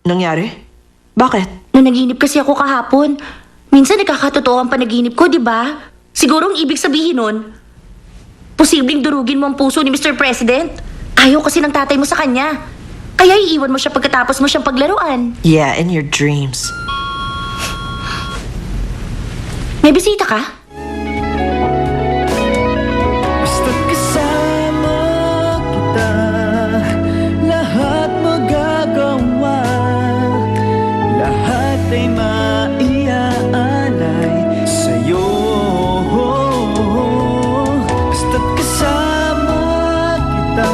nangyari? Bakit? Nanaginip kasi ako kahapon. Minsan nagkakatotoo ang panaginip ko, di ba? Siguro ang ibig sabihin nun, posibleng durugin mo ang puso ni Mr. President. Ayaw kasi ng tatay mo sa kanya. Kaya iiwan mo siya pagkatapos mo siyang paglaruan. Yeah, in your dreams. May bisita ka? Basta't kasama kita, lahat magagawa, lahat ay maiaalay sa'yo. Basta't kasama kita,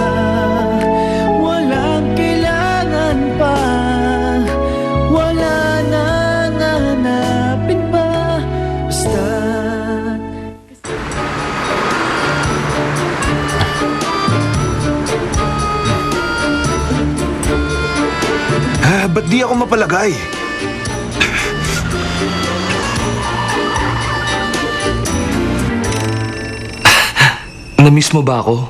walang kailangan pa, wala nang hanapin pa. Basta't Ba't di ako mapalagay? Namiss mo ba ako?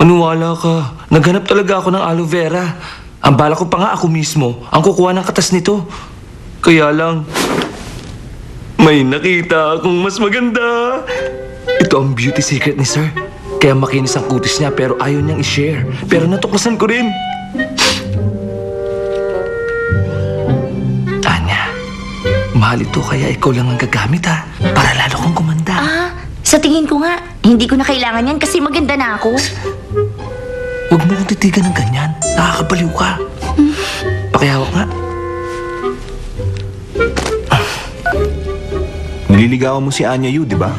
Maniwala ka. Naghanap talaga ako ng aloe vera. Ang bala ko pa nga ako mismo ang kukuha ng katas nito. Kaya lang, may nakita akong mas maganda. Ito ang beauty secret ni Sir. Kaya makinis ang kutis niya pero ayaw niyang i-share. Pero natuklasan ko rin. Anya, mahal ito kaya ikaw lang ang gagamit ha. Para lalo kang gumanda. Sa tingin ko nga, hindi ko na kailangan yan kasi maganda na ako. Huwag mo kong titigan ng ganyan. Nakakabaliw ka. Pakihawak nga. Nililigawan mo si Anya Yu, di ba?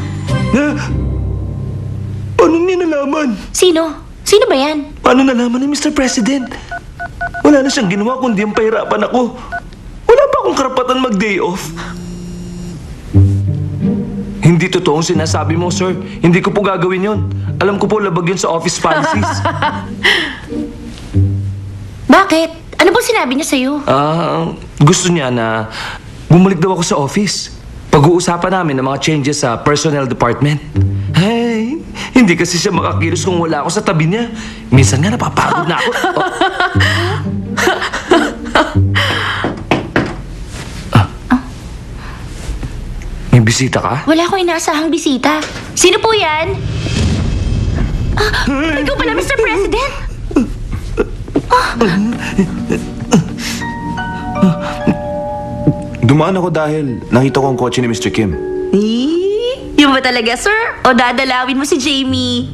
Paano niya nalaman? Sino? Sino ba yan? Paano nalaman ni Mr. President? Wala na siyang ginawa kundi ang pahirapan ako. Wala pa akong karapatan mag-day off. Hindi totoong sinasabi mo, sir. Hindi ko po gagawin yon. Alam ko po labag yun sa office policies. Bakit? Ano bang sinabi niya sa'yo? Gusto niya na bumalik daw ako sa office. Pag-uusapan namin ng mga changes sa personnel department. Hey, hindi kasi siya makakilos kung wala ako sa tabi niya. Minsan nga napapagod na ako. May bisita ka? Wala akong inaasahang bisita. Sino po yan? Ikaw pala, Mr. President? Dumaan ako dahil nakita ko ang kotse ni Mr. Kim. Yun ba talaga, sir? O dadalawin mo si Jamie?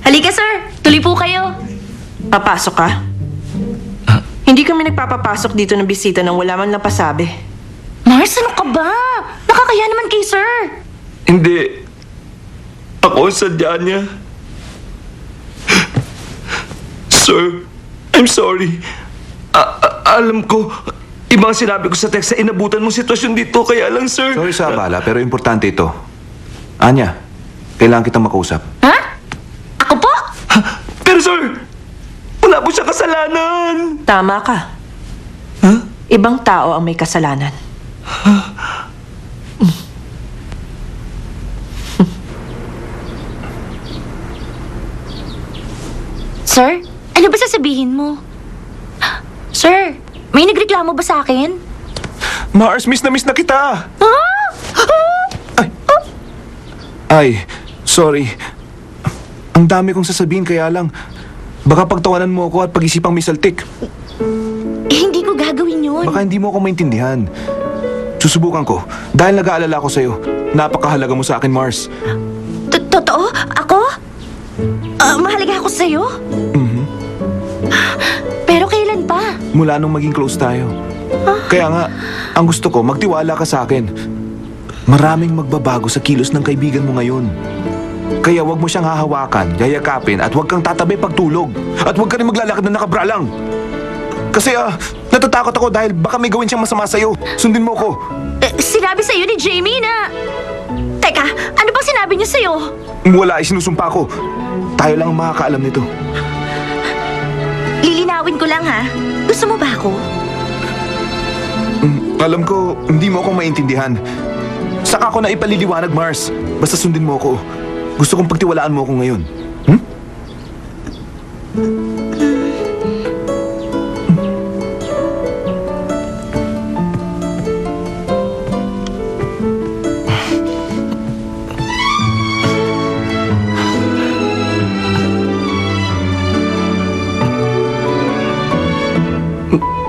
Halika, sir. Tuloy po kayo. Papasok ka? Hindi kami nagpapapasok dito ng bisita nang wala man lang pasabi. Mars, ano ka ba? Nakakaya naman kay sir. Hindi. Ako ang sadya niya. Sir, I'm sorry. Alam ko, ibang sinabi ko sa text sa inabutan mong sitwasyon dito. Kaya lang, sir. Sorry sa abala, pero importante ito. Anya, kailangan kitang makausap. Ha? Ako po? Pero, sir, wala po siya kasalanan. Tama ka. Ibang tao ang may kasalanan. Sir, ano ba sasabihin mo? Sir, may nagreklamo ba sa akin? Mars, miss na kita! Ay, sorry. Ang dami kong sasabihin kaya lang. Baka pagtawanan mo ako at pag-isipang misaltik. Hindi ko gagawin yun. Baka hindi mo ako maintindihan. Susubukan ko. Dahil nag-aalala ko sa'yo. Napakahalaga mo sa akin, Mars. Totoo? Ako? Mahalaga ako sa'yo? Pero kailan pa? Mula nung maging close tayo. Kaya nga, ang gusto ko, magtiwala ka sa akin. Maraming magbabago sa kilos ng kaibigan mo ngayon. Kaya wag mo siyang hahawakan, yayakapin at wag kang tatabi pagtulog. At wag ka rin maglalakad na nakabralang. Kasi natatakot ako dahil baka may gawin siyang masama sa'yo. Sundin mo ko. Sinabi sa'yo ni Jamie na... Teka, ano ba sinabi niya sa'yo? Wala, isinusumpa ko. Tayo lang ang makakaalam nito. Lilinawin ko lang ha. Gusto mo ba ako? Alam ko, hindi mo ako maintindihan. Saka ako na ipaliliwanag, Mars. Basta sundin mo ako. Gusto kong pagtiwalaan mo ako ngayon.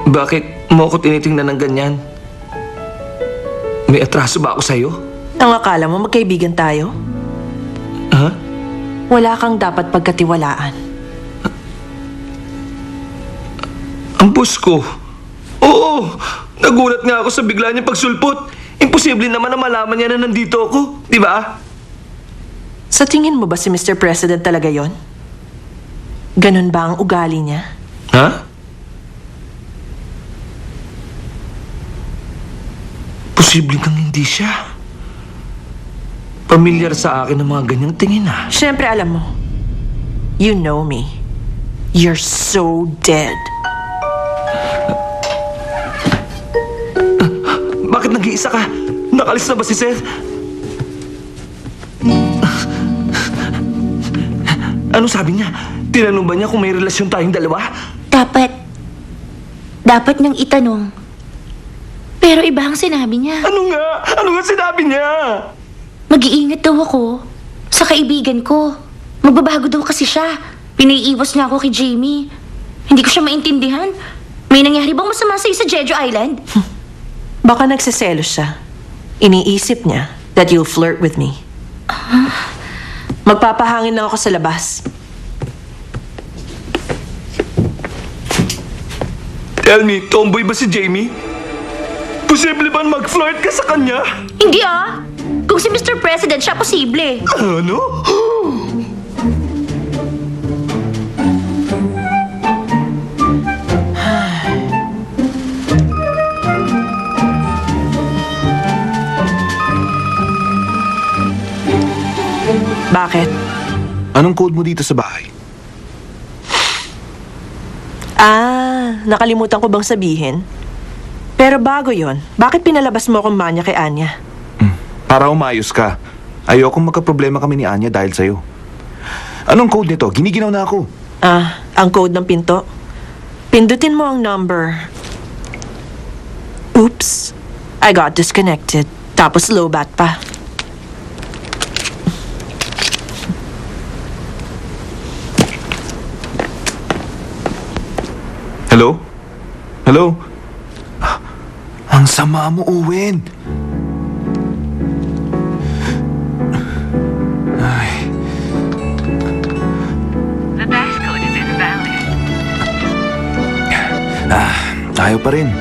Bakit mo ako tinitingnan ng ganyan? May atraso ba ako sa'yo? Ang akala mo magkaibigan tayo? Ha? Wala kang dapat pagkatiwalaan. Ang boss ko? Oo! Nagulat nga ako sa bigla niyang pagsulpot. Imposible naman na malaman niya na nandito ako. Di ba? Sa tingin mo ba si Mr. President talaga yon? Ganun ba ang ugali niya? Ha? Posible kang hindi siya. Pamilyar sa akin ang mga ganyang tingin ah. Siyempre alam mo. You know me. You're so dead. Bakit nag-iisa ka? Nakalis na ba si Seth? Ano sabi niya? Tinanong ba niya kung may relasyon tayong dalawa? Dapat niyang itanong. Pero iba ang sinabi niya. Ano nga? Ano nga sinabi niya? Mag-iingat daw ako sa kaibigan ko. Magbabago daw kasi siya. Pinaiiwas niya ako kay Jamie. Hindi ko siya maintindihan. May nangyari bang masama sa'yo sa Jeju Island? Baka nagsiselos siya. Iniisip niya that you'll flirt with me. Magpapahangin lang ako sa labas. Tell me, tomboy ba si Jamie? Posible ba mag-flirt ka sa kanya? Hindi ah! Kung si Mr. President siya, posible. Ano? Bakit? Anong code mo dito sa bahay? Nakalimutan ko bang sabihin? Pero bago yon, bakit pinalabas mo akong manya kay Anya? Para umayos ka. Ayokong magka-problema kami ni Anya dahil sa'yo. Anong code nito? Giniginaw na ako. Ang code ng pinto? Pindutin mo ang number. Oops. I got disconnected. Tapos low bat pa. Hello? Hello? Ang sama mo, Owen. Ay. The passcode is invalid. Ayaw pa rin.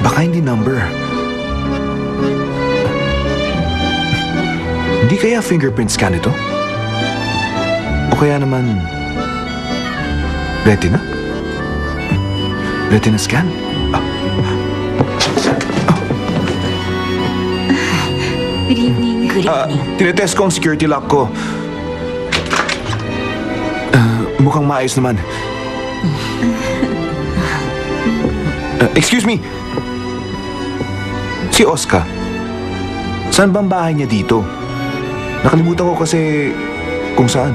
Baka hindi number. Hindi kaya fingerprint scan ito? O kaya naman... Retina? Retina scan? Good evening. Tinetest ko ang security lock ko. Mukhang maayos naman. Excuse me. Si Oscar. Saan bang bahay niya dito? Nakalimutan ko kasi kung saan.